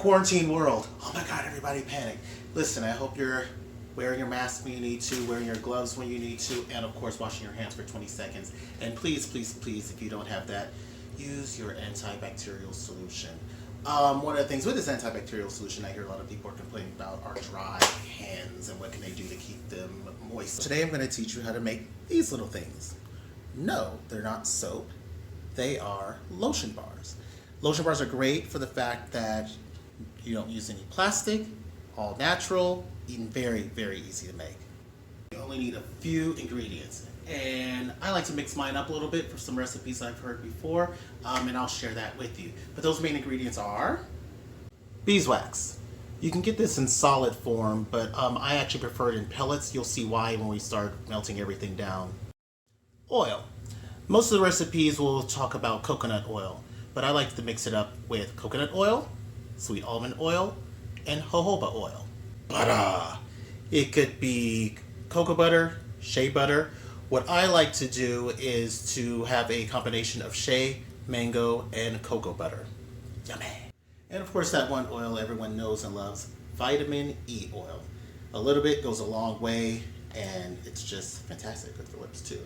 quarantine world. Oh my God, everybody panic. Listen, I hope you're wearing your mask when you need to, wearing your gloves when you need to, and of course washing your hands for 20 seconds. And please, please, please, if you don't have that, use your antibacterial solution. One of the things with this antibacterial solution I hear a lot of people are complaining about are dry hands and what can they do to keep them moist. Today I'm going to teach you how to make these little things. No, they're not soap. They are lotion bars. Lotion bars are great for the fact that you don't use any plastic, all natural, and very, very easy to make. You only need a few ingredients. And I like to mix mine up a little bit for some recipes I've heard before, and I'll share that with you. But those main ingredients are beeswax. You can get this in solid form, but I actually prefer it in pellets. You'll see why when we start melting everything down. Oil. Most of the recipes will talk about coconut oil, but I like to mix it up with coconut oil, sweet almond oil, and jojoba oil. Butter. It could be cocoa butter, shea butter. What I like to do is to have a combination of shea, mango, and cocoa butter. Yummy. And of course that one oil everyone knows and loves, vitamin E oil. A little bit goes a long way, and it's just fantastic. Good for lips too.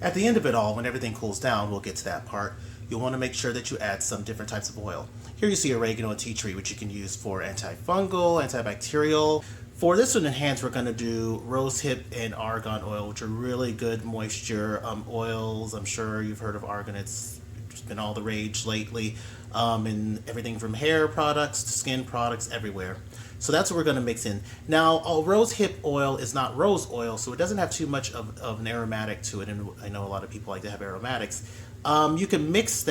At the end of it all, when everything cools down, we'll get to that part, you'll want to make sure that you add some different types of oil. Here you see oregano and tea tree, which you can use for antifungal, antibacterial. For this one in hands, we're going to do rosehip and argan oil, which are really good moisture oils. I'm sure you've heard of argan. It's been all the rage lately, and everything from hair products to skin products everywhere. So that's what we're going to mix in. Now, rosehip oil is not rose oil, so it doesn't have too much of an aromatic to it, and I know a lot of people like to have aromatics. You can mix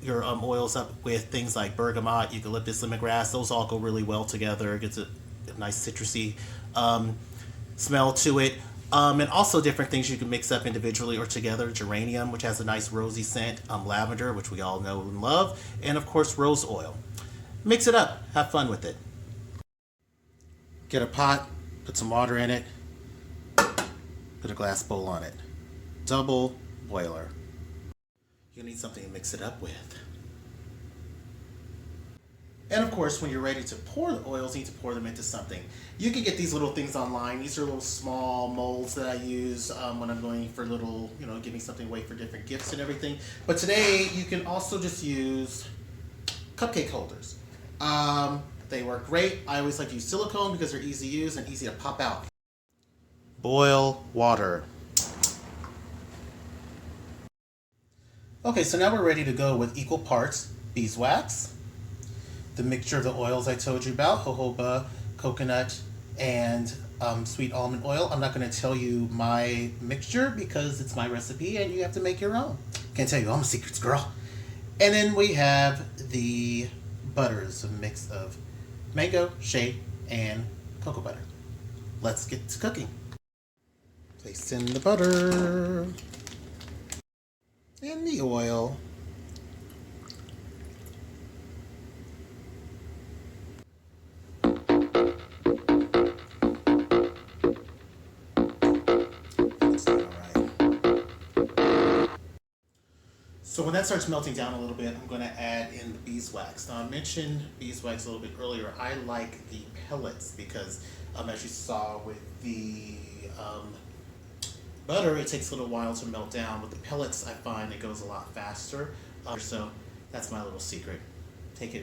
your oils up with things like bergamot, eucalyptus, lemongrass. Those all go really well together. It gets a nice citrusy smell to it. And also different things you can mix up individually or together. Geranium, which has a nice rosy scent. Lavender, which we all know and love. And of course, rose oil. Mix it up. Have fun with it. Get a pot, put some water in it, put a glass bowl on it. Double boiler. You'll need something to mix it up with. And of course, when you're ready to pour the oils, you need to pour them into something. You can get these little things online. These are little small molds that I use when I'm going for little, giving something away for different gifts and everything. But today, you can also just use cupcake holders. They work great. I always like to use silicone because they're easy to use and easy to pop out. Boil water. Okay, so now we're ready to go with equal parts beeswax, the mixture of the oils I told you about, jojoba, coconut, and sweet almond oil. I'm not going to tell you my mixture because it's my recipe and you have to make your own. Can't tell you, I'm a secrets girl. And then we have the butters, a mix of mango, shea, and cocoa butter. Let's get to cooking. Place in the butter and the oil. So when that starts melting down a little bit, I'm going to add in the beeswax. Now I mentioned beeswax a little bit earlier. I like the pellets because as you saw with the butter, it takes a little while to melt down. With the pellets, I find it goes a lot faster. So that's my little secret. Take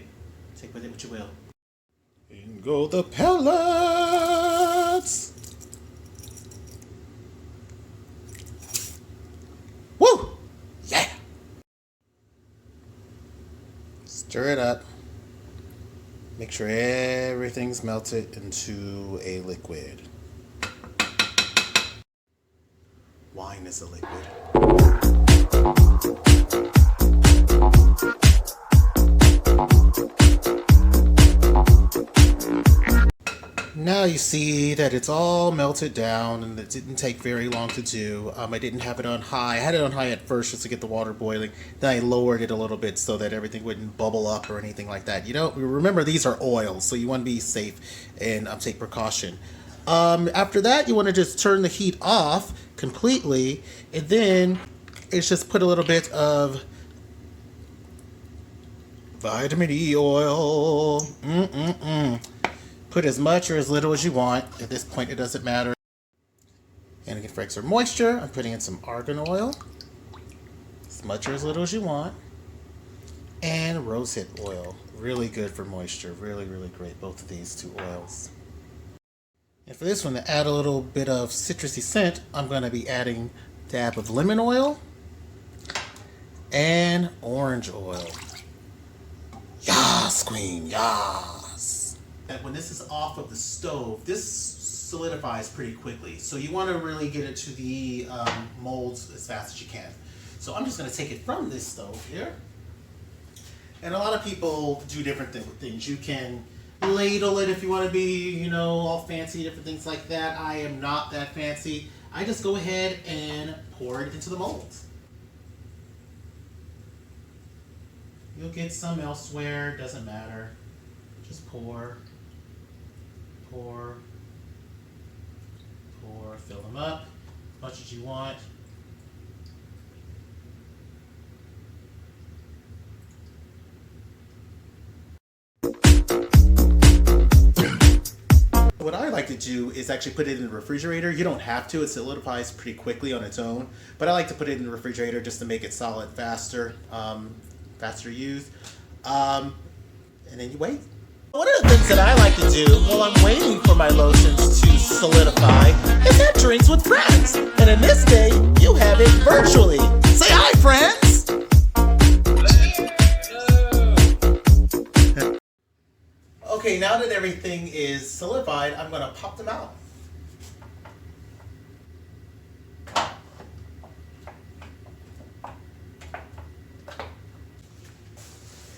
with it what you will. In go the pellets! Woo! Yeah! Stir it up. Make sure everything's melted into a liquid. Wine is a liquid. Now you see that it's all melted down and it didn't take very long to do. I didn't have it on high. I had it on high at first just to get the water boiling. Then I lowered it a little bit so that everything wouldn't bubble up or anything like that. Remember these are oils, so you want to be safe and take precaution. After that, you want to just turn the heat off completely, and then it's just put a little bit of Vitamin E oil. Put as much or as little as you want. At this point, it doesn't matter. And again, for extra moisture, I'm putting in some argan oil. As much or as little as you want. And rosehip oil. Really good for moisture. Really, really great. Both of these two oils. And for this one, to add a little bit of citrusy scent, I'm going to be adding a dab of lemon oil and orange oil. Yas, queen, yas. And when this is off of the stove, this solidifies pretty quickly. So you want to really get it to the molds as fast as you can. So I'm just going to take it from this stove here. And a lot of people do different things. You can ladle it if you want to be, you know, all fancy, different things like that. I am not that fancy. I just go ahead and pour it into the molds. You'll get some elsewhere, doesn't matter. Just pour, pour, pour, fill them up as much as you want. What I like to do is actually put it in the refrigerator. You don't have to, it solidifies pretty quickly on its own, but I like to put it in the refrigerator just to make it solid faster, faster used. And then you wait. One of the things that I like to do while I'm waiting for my lotions to solidify is have drinks with friends. And in this day, you have it virtually. Say hi, friends! Okay, now that everything is solidified, I'm going to pop them out.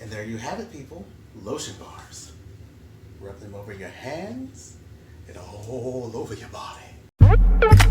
And there you have it, people. Lotion bars. Rub them over your hands and all over your body.